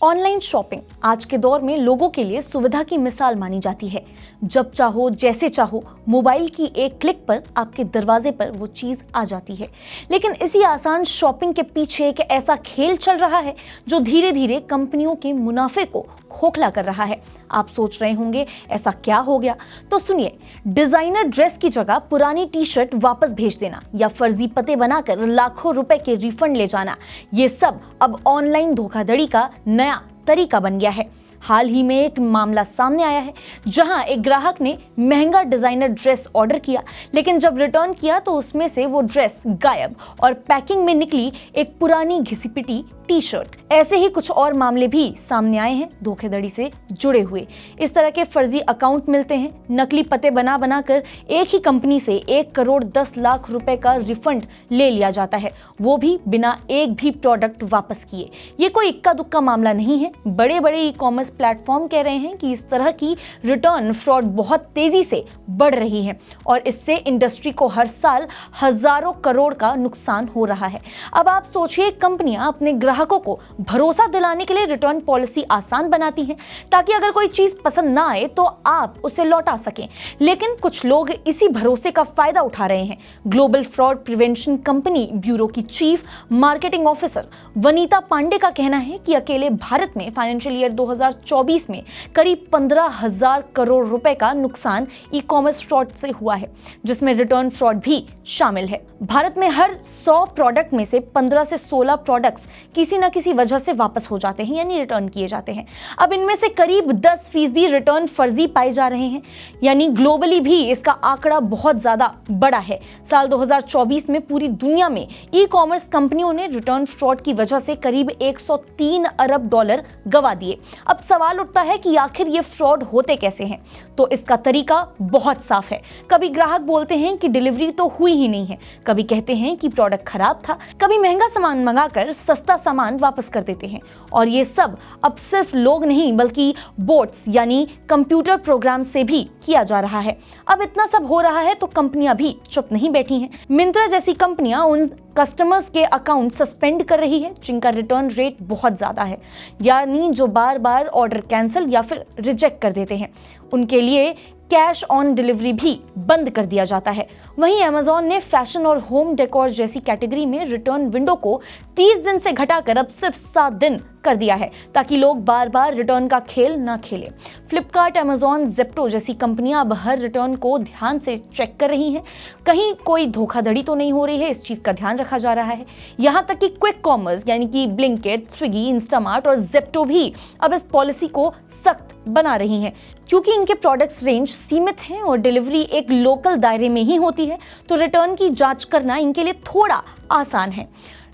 Online shopping आज के दौर में लोगों के लिए सुविधा की मिसाल मानी जाती है। जब चाहो जैसे चाहो मोबाइल की एक क्लिक पर आपके दरवाजे पर वो चीज आ जाती है। लेकिन इसी आसान शॉपिंग के पीछे एक ऐसा खेल चल रहा है जो धीरे धीरे कंपनियों के मुनाफे को खोखला कर रहा है। आप सोच रहे होंगे ऐसा क्या हो गया? तो सुनिए, डिजाइनर ड्रेस की जगह पुरानी टी शर्ट वापस भेज देना या फर्जी पते बनाकर लाखों रुपए के रिफंड ले जाना, ये सब अब ऑनलाइन धोखाधड़ी का नया तरीका बन गया है। हाल ही में एक मामला सामने आया है जहां एक ग्राहक ने महंगा डिजाइनर ड्रेस ऑर्डर किया, लेकिन जब रिटर्न किया तो उसमें से वो ड्रेस गायब और पैकिंग में निकली एक पुरानी घिसी पिटी टी शर्ट। ऐसे ही कुछ और मामले भी सामने आए हैं धोखाधड़ी से जुड़े हुए। इस तरह के फर्जी अकाउंट मिलते हैं, नकली पते बना बनाकर एक ही कंपनी से 1 करोड़ 10 लाख रुपए का रिफंड ले लिया जाता है, वो भी बिना एक भी प्रोडक्ट वापस किए। ये कोई इक्का दुक्का मामला नहीं है। बड़े बड़े ई कॉमर्स प्लेटफॉर्म कह रहे हैं कि इस तरह की रिटर्न फ्रॉड बहुत तेजी से बढ़ रही है और इससे इंडस्ट्री को हर साल हजारों करोड़ का नुकसान हो रहा है। अब आप सोचिए, कंपनियां अपने ग्राहकों को भरोसा दिलाने के लिए रिटर्न पॉलिसी आसान बनाती हैं ताकि अगर कोई चीज पसंद ना आए तो आप उसे लौटा सकें, लेकिन कुछ लोग इसी भरोसे का फायदा उठा रहे हैं। Global fraud prevention company bureau की chief marketing officer Vanita Pande का कहना है कि अकेले भारत में फाइनेंशियल ईयर 2024 में करीब 15,000 करोड़ रुपए का नुकसान ई कॉमर्स फ्रॉड से हुआ है, जिसमें रिटर्न फ्रॉड भी शामिल है। भारत में हर 100 प्रोडक्ट में से 15 से 16 प्रोडक्ट्स किसी न किसी वजह से वापस हो जाते हैं, यानी रिटर्न किए जाते हैं। अब इनमें से करीब 10% रिटर्न फर्जी पाए जा रहे हैं, यानी ग्लोबली भी इसका आंकड़ा बहुत ज्यादा बड़ा है। साल 2024 में पूरी दुनिया में ई कॉमर्स कंपनियों ने रिटर्न फ्रॉड की वजह से करीब 103 अरब डॉलर गवा दिए। अब सवाल उठता है कि आखिर ये फ्रॉड होते कैसे हैं? तो इसका तरीका बहुत साफ है। कभी ग्राहक बोलते हैं कि डिलीवरी तो हुई ही नहीं है, कभी कहते हैं कि प्रोडक्ट खराब था, कभी महंगा सामान मंगाकर सस्ता सामान वापस कर देते हैं। और ये सब अब सिर्फ लोग नहीं बल्कि बोट्स यानी कंप्यूटर प्रोग्राम से भी किया जा रहा है। अब इतना सब हो रहा है तो कंपनियां भी चुप नहीं बैठी हैं। मिंत्रा जैसी कंपनियां उन कस्टमर्स के अकाउंट सस्पेंड कर रही है जिनका रिटर्न रेट बहुत ज्यादा है, यानी जो बार बार ऑर्डर कैंसिल या फिर रिजेक्ट कर देते हैं, उनके लिए कैश ऑन डिलीवरी भी बंद कर दिया जाता है। वहीं अमेज़न ने फैशन और होम डेकोर जैसी कैटेगरी में रिटर्न विंडो को 30 दिन से घटाकर अब सिर्फ 7 दिन कर दिया है ताकि लोग बार बार रिटर्न का खेल ना खेलें। फ्लिपकार्ट, अमेज़न, ज़ेप्टो जैसी कंपनियां अब हर रिटर्न को ध्यान से चेक कर रही हैं, कहीं कोई धोखाधड़ी तो नहीं हो रही है, इस चीज का ध्यान रखा जा रहा है। यहां तक कि क्विक कॉमर्स यानी कि ब्लिंकिट, स्विगी, इंस्टामार्ट और ज़ेप्टो भी अब इस पॉलिसी को सख्त बना रही हैं। क्योंकि इनके प्रोडक्ट्स रेंज सीमित हैं और डिलीवरी एक लोकल दायरे में ही होती है, तो रिटर्न की जांच करना इनके लिए थोड़ा आसान है।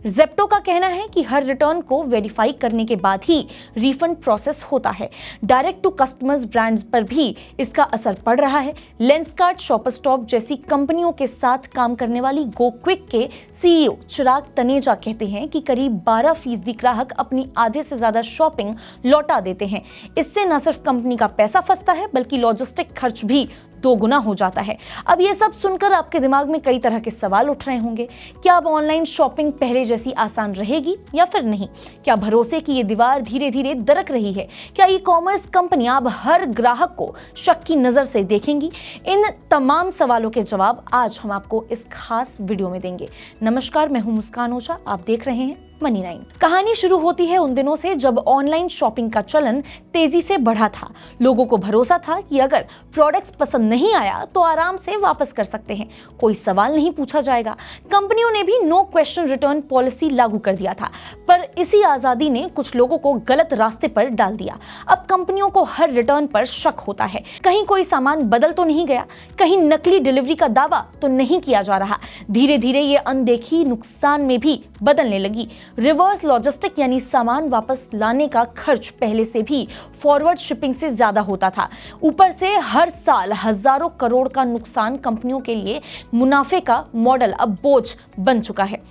ज़ेप्टो का कहना है कि हर रिटर्न को वेरीफाई करने के बाद ही रिफंड प्रोसेस होता है। डायरेक्ट टू कस्टमर्स ब्रांड्स पर भी इसका असर पड़ रहा है। लेंसकार्ट, शॉपरस्टॉप जैसी कंपनियों के साथ काम करने वाली गो क्विक के सीईओ चिराग तनेजा कहते हैं कि करीब 12% ग्राहक अपनी आधे से ज्यादा शॉपिंग लौटा देते हैं। इससे न सिर्फ कंपनी का पैसा फंसता है बल्कि लॉजिस्टिक खर्च भी 2 गुना हो जाता है। अब ये सब सुनकर आपके दिमाग में कई तरह के सवाल उठ रहे होंगे। क्या अब ऑनलाइन शॉपिंग पहले जैसी आसान रहेगी या फिर नहीं? क्या भरोसे की ये दीवार धीरे धीरे दरक रही है? क्या ई कॉमर्स कंपनियां अब हर ग्राहक को शक की नजर से देखेंगी? इन तमाम सवालों के जवाब आज हम आपको इस खास वीडियो में देंगे। नमस्कार, मैं हूं मुस्कान ओझा, आप देख रहे हैं मनी 9। कहानी शुरू होती है उन दिनों से जब ऑनलाइन शॉपिंग का चलन तेजी से बढ़ा था। लोगों को भरोसा था कि अगर प्रोडक्ट्स पसंद नहीं आया तो आराम से वापस कर सकते हैं, कोई सवाल नहीं पूछा जाएगा। कंपनियों ने भी नो क्वेश्चन रिटर्न पॉलिसी लागू कर दिया था, पर इसी आजादी ने कुछ लोगों को गलत रास्ते पर डाल दिया। अब कंपनियों को हर रिटर्न पर शक होता है, कहीं कोई सामान बदल तो नहीं गया, कहीं नकली डिलीवरी का दावा तो नहीं किया जा रहा। धीरे धीरे ये अनदेखी नुकसान में भी बदलने लगी। रिवर्स लॉजिस्टिक यानी सामान वापस लाने का खर्च पहले से भी फॉरवर्ड शिपिंग से ज्यादा होता था। ऊपर से हर साल हजारों करोड़ का नुकसान कंपनियों के लिए मुनाफे का मॉडल अब बोझ बन चुका है।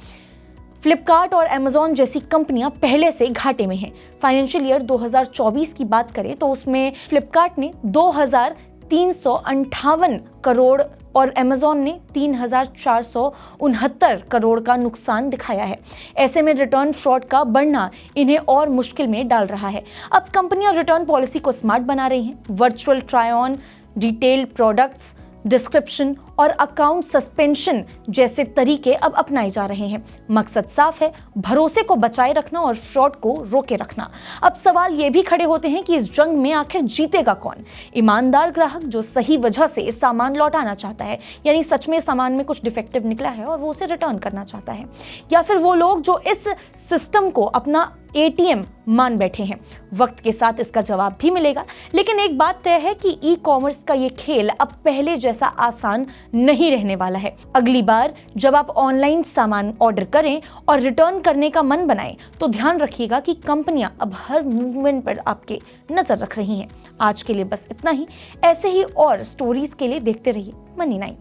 फ्लिपकार्ट और अमेज़न जैसी कंपनियां पहले से घाटे में हैं। फाइनेंशियल ईयर 2024 की बात करें तो उसमें फ्लिपकार्ट ने 2,358 करोड़ और अमेजॉन ने 3,469 करोड़ का नुकसान दिखाया है। ऐसे में रिटर्न फ्रॉड का बढ़ना इन्हें और मुश्किल में डाल रहा है। अब कंपनियां रिटर्न पॉलिसी को स्मार्ट बना रही हैं। Virtual try on, detail products description और अकाउंट सस्पेंशन जैसे तरीके अब अपनाए जा रहे हैं। मकसद साफ है, भरोसे को बचाए रखना और फ्रॉड को रोके रखना। अब सवाल ये भी खड़े होते हैं कि इस जंग में आखिर जीतेगा कौन? ईमानदार ग्राहक जो सही वजह से सामान लौटाना चाहता है, यानी सच में सामान में कुछ डिफेक्टिव निकला है और वो उसे रिटर्न करना चाहता है, या फिर वो लोग जो इस सिस्टम को अपना एटीएम मान बैठे हैं? वक्त के साथ इसका जवाब भी मिलेगा, लेकिन एक बात तय है कि ई कॉमर्स का ये खेल अब पहले जैसा आसान नहीं रहने वाला है। अगली बार जब आप ऑनलाइन सामान ऑर्डर करें और रिटर्न करने का मन बनाएं, तो ध्यान रखिएगा कि कंपनियां अब हर मूवमेंट पर आपके नजर रख रही हैं। आज के लिए बस इतना ही। ऐसे ही और स्टोरीज के लिए देखते रहिए मनी9।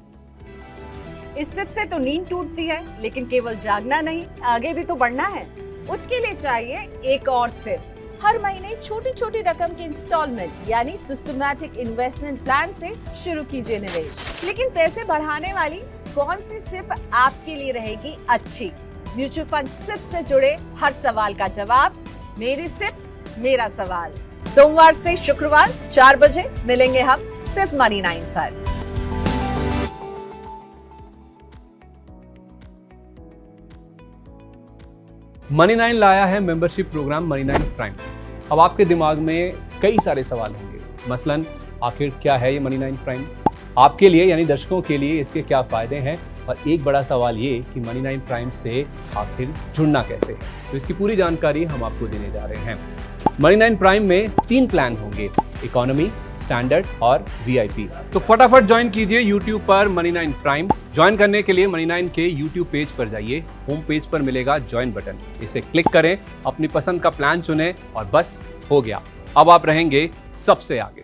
इस सिप से तो नींद टूटती है, लेकिन केवल जागना नहीं, आगे भी तो बढ़ना है। उसके लिए चाहिए एक और सिप। हर महीने छोटी छोटी रकम की इंस्टॉलमेंट यानी सिस्टमैटिक इन्वेस्टमेंट प्लान से शुरू कीजिए निवेश। लेकिन पैसे बढ़ाने वाली कौन सी सिप आपके लिए रहेगी अच्छी? म्यूचुअल फंड सिप से जुड़े हर सवाल का जवाब मेरी सिप मेरा सवाल। सोमवार से शुक्रवार 4 बजे मिलेंगे हम सिर्फ मनी9 पर। मनी9 लाया है मेंबरशिप प्रोग्राम मनी9 प्राइम। अब आपके दिमाग में कई सारे सवाल होंगे, मसलन आखिर क्या है ये मनी9 प्राइम, आपके लिए यानी दर्शकों के लिए इसके क्या फायदे हैं, और एक बड़ा सवाल ये कि मनी9 प्राइम से आखिर जुड़ना कैसे है। तो इसकी पूरी जानकारी हम आपको देने जा रहे हैं। मनी9 प्राइम में 3 प्लान होंगे, इकोनॉमी, स्टैंडर्ड और वीआईपी। तो फटाफट ज्वाइन कीजिए YouTube पर मनी9 प्राइम। ज्वाइन करने के लिए मनी9 के YouTube पेज पर जाइए, होम पेज पर मिलेगा ज्वाइन बटन, इसे क्लिक करें, अपनी पसंद का प्लान चुनें और बस हो गया, अब आप रहेंगे सबसे आगे।